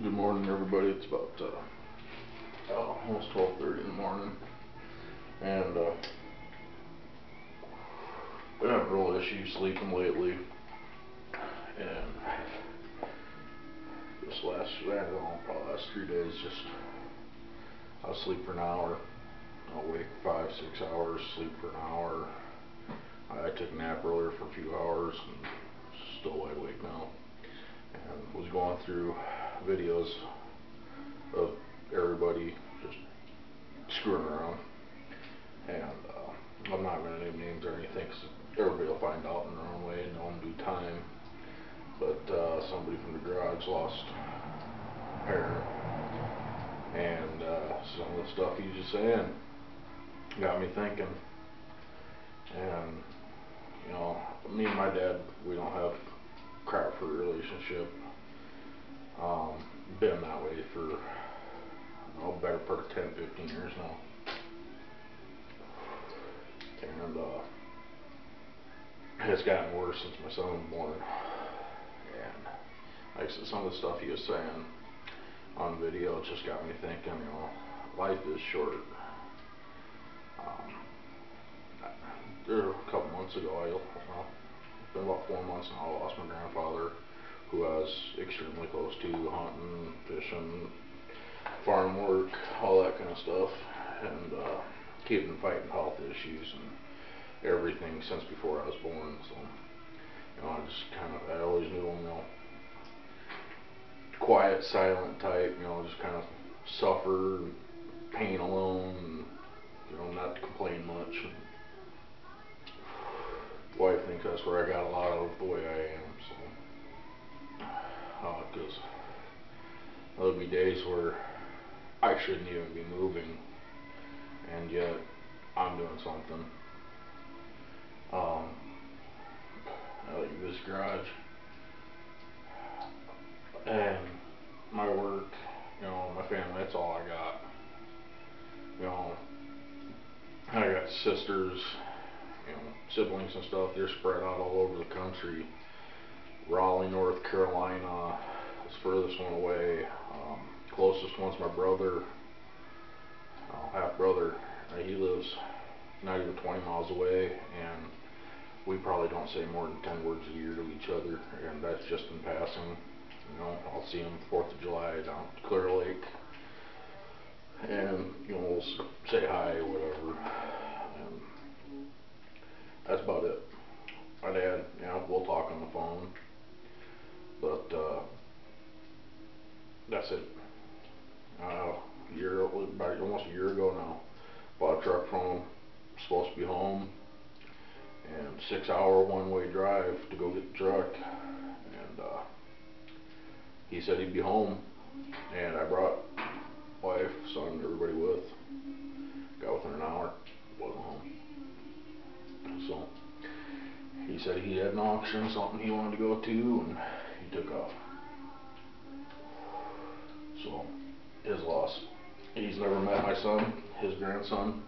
Good morning, everybody. It's about almost 12:30 in the morning, and been having real issues sleeping lately. And this last, I don't know, probably last 3 days, just I'll sleep for an hour, I'll wake 5, 6 hours, sleep for an hour. I took a nap earlier for a few hours, and still wide awake now. And was going through videos of everybody just screwing around. And I'm not going to name names or anything, because everybody will find out in their own way and their own due time. But somebody from the garage lost a parent, and some of the stuff he's just saying got me thinking. And me and my dad, we don't have crap for a relationship. Been that way for better part of 10, 15 years now. And it's gotten worse since my son was born. And like I said, some of the stuff he was saying on video just got me thinking, life is short. There a couple months ago, it's been about 4 months now, I lost my grandfather, who I was extremely close to, hunting, fishing, farm work, all that kind of stuff. And he'd been fighting health issues and everything since before I was born. So, I always knew him, quiet, silent type, just kind of suffer, pain alone, and, not to complain much. And wife thinks that's where I got a lot of the way I am. So, because there'll be days where I shouldn't even be moving, and yet I'm doing something. I like this garage and my work, my family. That's all I got. You know, I got sisters, siblings and stuff. They're spread out all over the country. Raleigh, North Carolina is the furthest one away. Closest one's my brother, half brother. He lives not even 20 miles away, and we probably don't say more than 10 words a year to each other, and that's just in passing. I'll see him 4th of July down at Clear Lake, and we'll say hi or whatever, and that's about it. My dad, we'll talk on the phone, but that's it. About almost a year ago now, bought a truck from him. Supposed to be home, and 6-hour one-way drive to go get the truck, and he said he'd be home, and I brought wife, son, everybody with. Got within an hour, wasn't home. So he said he had an auction, something he wanted to go to, and he took off. So, his loss. He's never met my son, his grandson,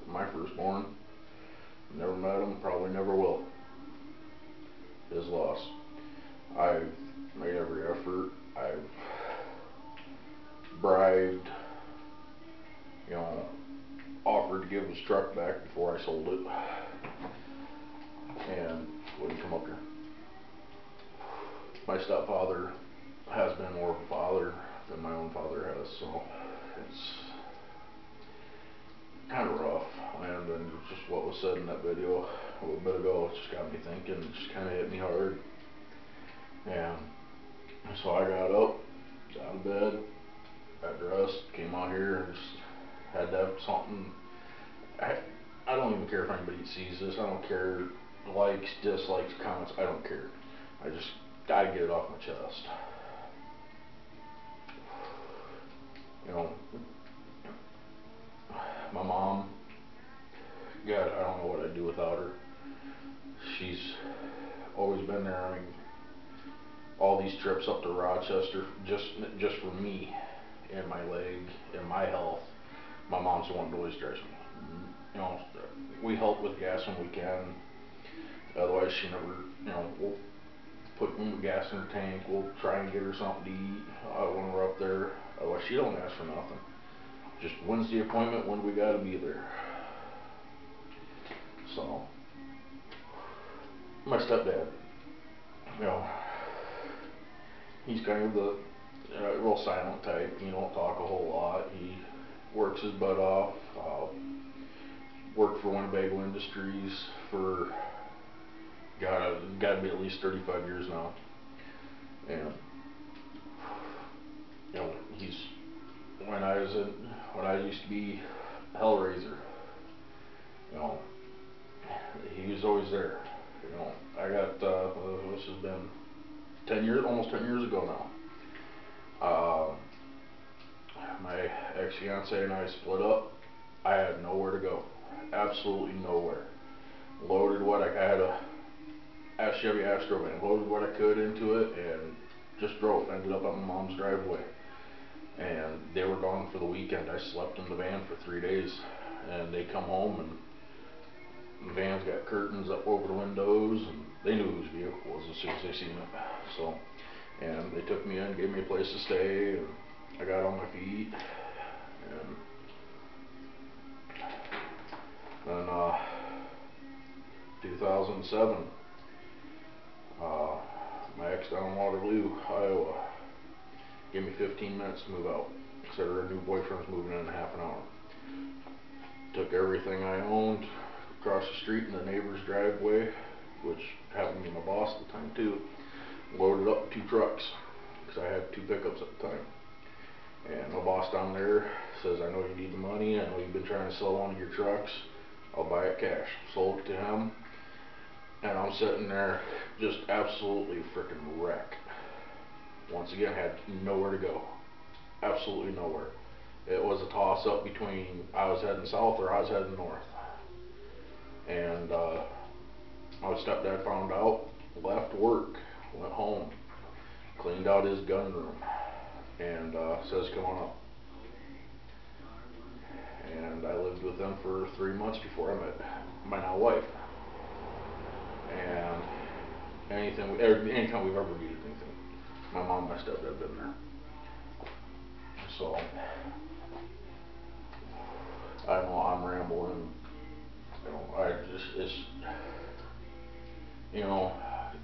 my firstborn. Never met him, probably never will. His loss. I've made every effort. I've bribed, offered to give his truck back before I sold it, and wouldn't come up here. My stepfather has been more of a father than my own father has, so it's kind of rough. And then just what was said in that video a little bit ago, it just got me thinking. It just kind of hit me hard. And so I got up, got out of bed, got dressed, came out here, and just had to have something. I don't even care if anybody sees this. I don't care, likes, dislikes, comments. I don't care. I just gotta get it off my chest. My mom, God, I don't know what I'd do without her. She's always been there. I mean, all these trips up to Rochester, just for me and my leg and my health. My mom's the one that always drives me. You know, we help with gas when we can. Otherwise, she never, will put gas in the tank. We'll try and get her something to eat when we're up there. Well, she don't ask for nothing. Just when's the appointment? When we gotta be there. So, my stepdad, you know, he's kind of the real silent type. He don't talk a whole lot. He works his butt off. Worked for Winnebago Industries for gotta be at least 35 years now. And you know, when I used to be Hellraiser, you know, he was always there. You know, I got this has been 10 years, almost 10 years ago now. My ex-fiance and I split up. I had nowhere to go, absolutely nowhere. Loaded what I had a Chevy Astro van, loaded what I could into it, and just drove. Ended up on my mom's driveway, and they were gone for the weekend. I slept in the van for 3 days, and they come home, and the van's got curtains up over the windows, and they knew whose vehicle it was as soon as they seen it. So, and they took me in, gave me a place to stay, and I got on my feet, and then 2007, my ex down in Waterloo, Iowa, gave me 15 minutes to move out. Said her new boyfriend's moving in half an hour. Took everything I owned across the street in the neighbor's driveway, which happened to be my boss at the time too. Loaded up 2 trucks, because I had 2 pickups at the time. And my boss down there says, I know you need the money, I know you've been trying to sell one of your trucks, I'll buy it cash. Sold it to him, and I'm sitting there just absolutely freaking wrecked. Once again, had nowhere to go, absolutely nowhere. It was a toss up between I was heading south or I was heading north. And my stepdad found out, left work, went home, cleaned out his gun room, and says, come on up. And I lived with them for 3 months before I met my now wife. And anytime we've ever needed anything, my mom and my stepdad have been there. So, I know I'm rambling. You know, you know,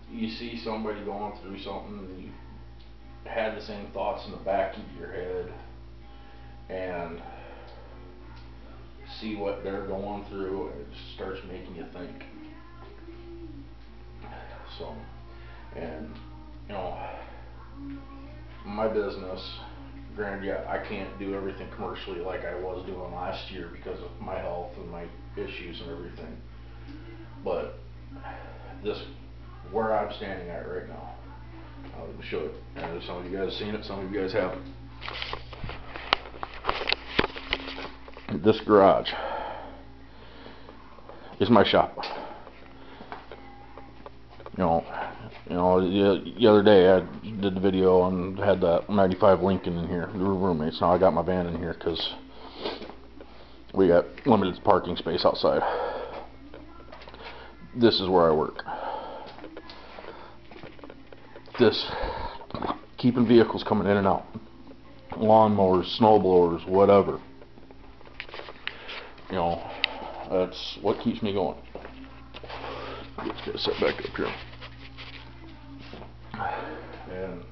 you see somebody going through something, and you had the same thoughts in the back of your head, and see what they're going through, and it just starts making you think. So, and you know, my business, granted, yeah, I can't do everything commercially like I was doing last year because of my health and my issues and everything. But this, where I'm standing at right now, I'll show it. And some of you guys have seen it, some of you guys haven't. This garage is my shop. You know, the other day I did the video and had that 95 Lincoln in here. We were roommates. Now I got my van in here because we got limited parking space outside. This is where I work. This, keeping vehicles coming in and out. Lawnmowers, snow blowers, whatever. You know, that's what keeps me going. Let's get set back up here. And,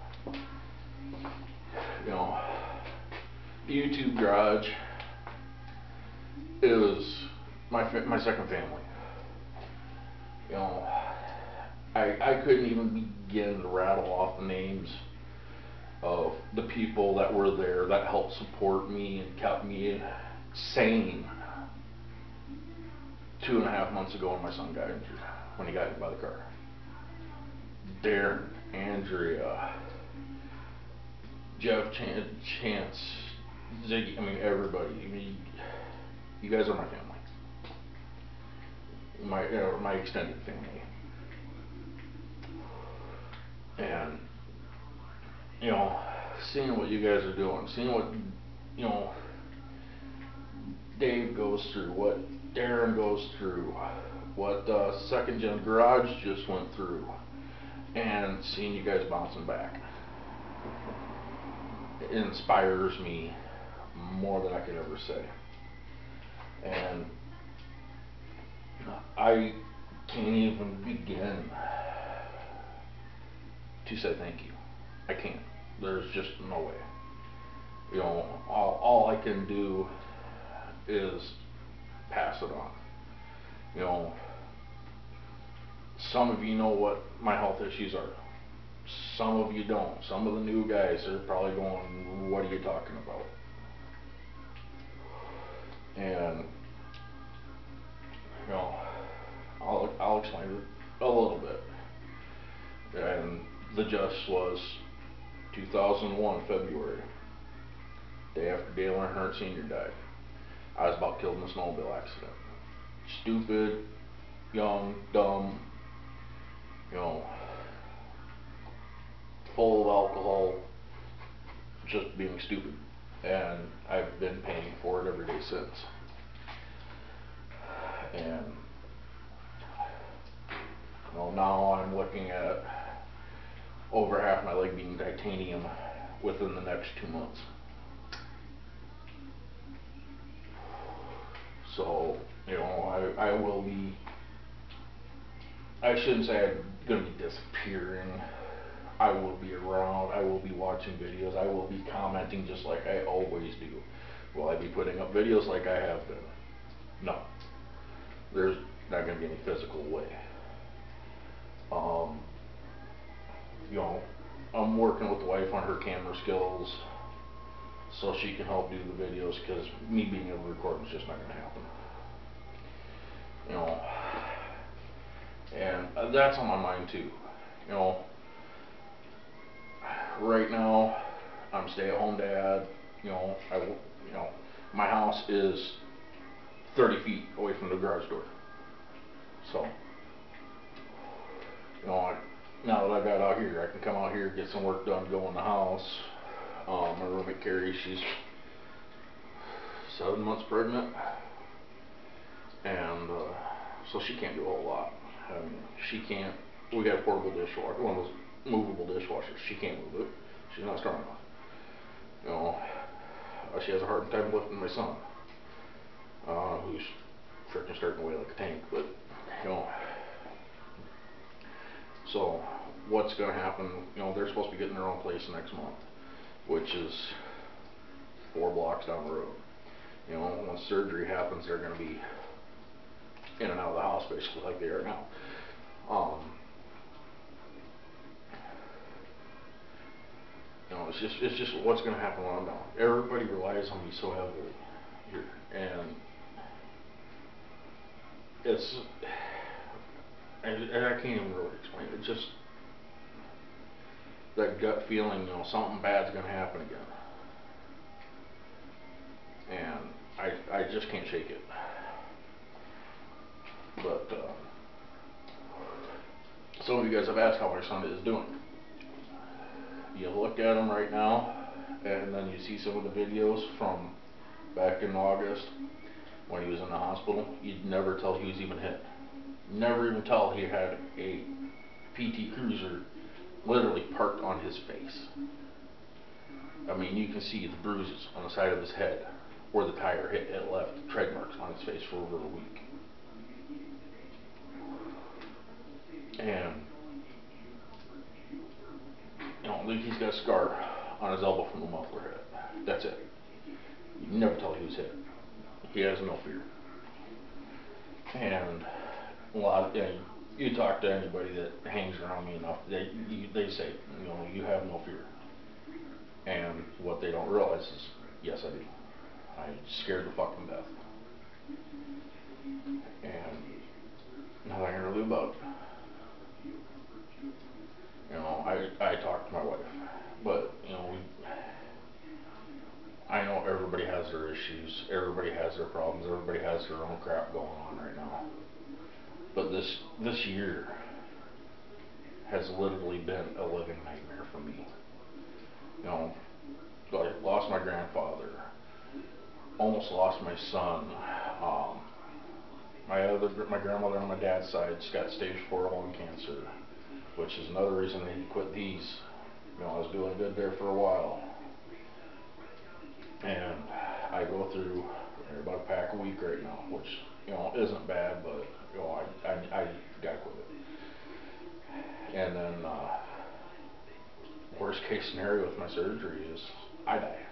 you know, YouTube Garage is my second family. You know, I couldn't even begin to rattle off the names of the people that were there that helped support me and kept me sane. 2.5 months ago when my son got injured, when he got hit by the car. Darren, Andrea, Jeff, Chance, Ziggy, I mean everybody. I mean, you guys are my family. My extended family. And, you know, seeing what you guys are doing, seeing what, you know, Dave goes through, what Darren goes through, what Second Gen Garage just went through. And seeing you guys bouncing back, it inspires me more than I could ever say. And I can't even begin to say thank you. I can't. There's just no way. You know, all I can do is pass it on. You know, some of you know what my health issues are. Some of you don't. Some of the new guys are probably going, what are you talking about? And, you know, I'll explain it a little bit. And the gist was 2001 February, day after Dale Earnhardt Sr. died. I was about killed in a snowmobile accident. Stupid, young, dumb, you know, full of alcohol, just being stupid. And I've been paying for it every day since. And well, now I'm looking at over half my leg being titanium within the next 2 months. So, you know, I will be, I shouldn't say I'm going to be disappearing. I will be around, I will be watching videos, I will be commenting just like I always do. Will I be putting up videos like I have been? No. There's not going to be any physical way. You know, I'm working with the wife on her camera skills so she can help do the videos, because me being able to record is just not going to happen. You know, and that's on my mind too. You know, right now I'm a stay-at-home dad. You know, you know, my house is 30 feet away from the garage door. So, you know, now that I got out here, I can come out here, get some work done, go in the house. My roommate Carrie, she's 7 months pregnant, and so she can't do a whole lot. I mean, she can't. We got a portable dishwasher, one of those movable dishwashers. She can't move it. She's not strong enough. You know, she has a hard time lifting my son, who's freaking starting to weigh like a tank. But you know, so what's going to happen? You know, they're supposed to be getting their own place next month, which is 4 blocks down the road. You know, once surgery happens, they're going to be in and out of the house basically like they are now. You know, it's just what's going to happen when I'm gone. Everybody relies on me so heavily here, and it's, and I can't even really explain it. It's just that gut feeling, you know, something bad's going to happen again, and I just can't shake it. But some of you guys have asked how my son is doing. You look at him right now, and then you see some of the videos from back in August when he was in the hospital. You'd never tell he was even hit. Never even tell he had a PT Cruiser literally parked on his face. I mean, you can see the bruises on the side of his head where the tire hit. It left tread marks on his face for over a week. And you know, he's got a scar on his elbow from the muffler hit. That's it. You never tell he was hit. He has no fear. And a lot of, you talk to anybody that hangs around me enough, they say, you know, you have no fear. And what they don't realize is, yes, I do. I'm scared to fucking death. And nothing I can really do about it. You know, I talk to my wife, but you know, I know everybody has their issues, everybody has their problems, everybody has their own crap going on right now. But this year has literally been a living nightmare for me. You know, I lost my grandfather, almost lost my son. My grandmother on my dad's side has got stage 4 lung cancer. which is another reason I need to quit these. You know, I was doing good there for a while, and I go through about a pack a week right now, which, you know, isn't bad, but, you know, I gotta quit it. And then worst case scenario with my surgery is I die.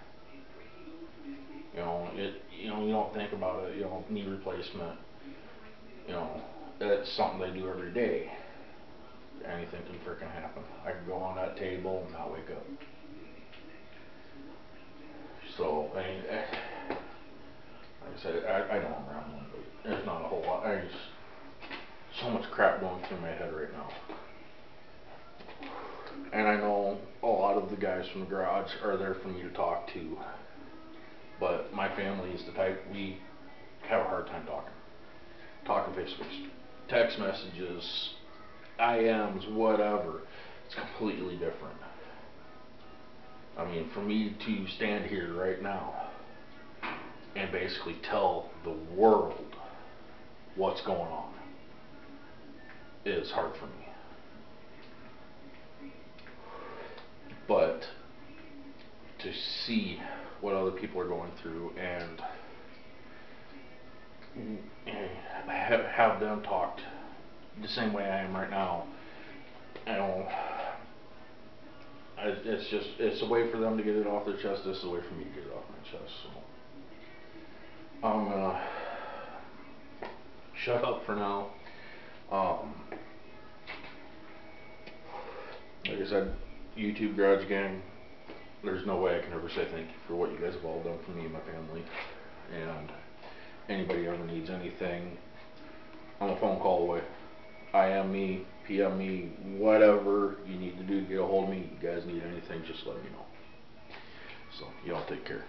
You know, you don't think about it, you know, knee replacement, you know, it's something they do every day. Anything can frickin' happen. I can go on that table and not wake up. So, I mean, like I said, I know I'm rambling, but there's not a whole lot. So much crap going through my head right now. And I know a lot of the guys from the garage are there for me to talk to, but my family is the type, we have a hard time talking face to face. Text messages, IMs, whatever, it's completely different. I mean, for me to stand here right now and basically tell the world what's going on is hard for me. But to see what other people are going through and have them talked the same way I am right now, you know, it's just, it's a way for them to get it off their chest. This is a way for me to get it off my chest. So I'm gonna shut up for now. Like I said, YouTube Garage Gang, there's no way I can ever say thank you for what you guys have all done for me and my family. And anybody ever needs anything, I'm a phone call away. IM me, PM me, whatever you need to do to get a hold of me. You guys need anything, just let me know. So, y'all take care.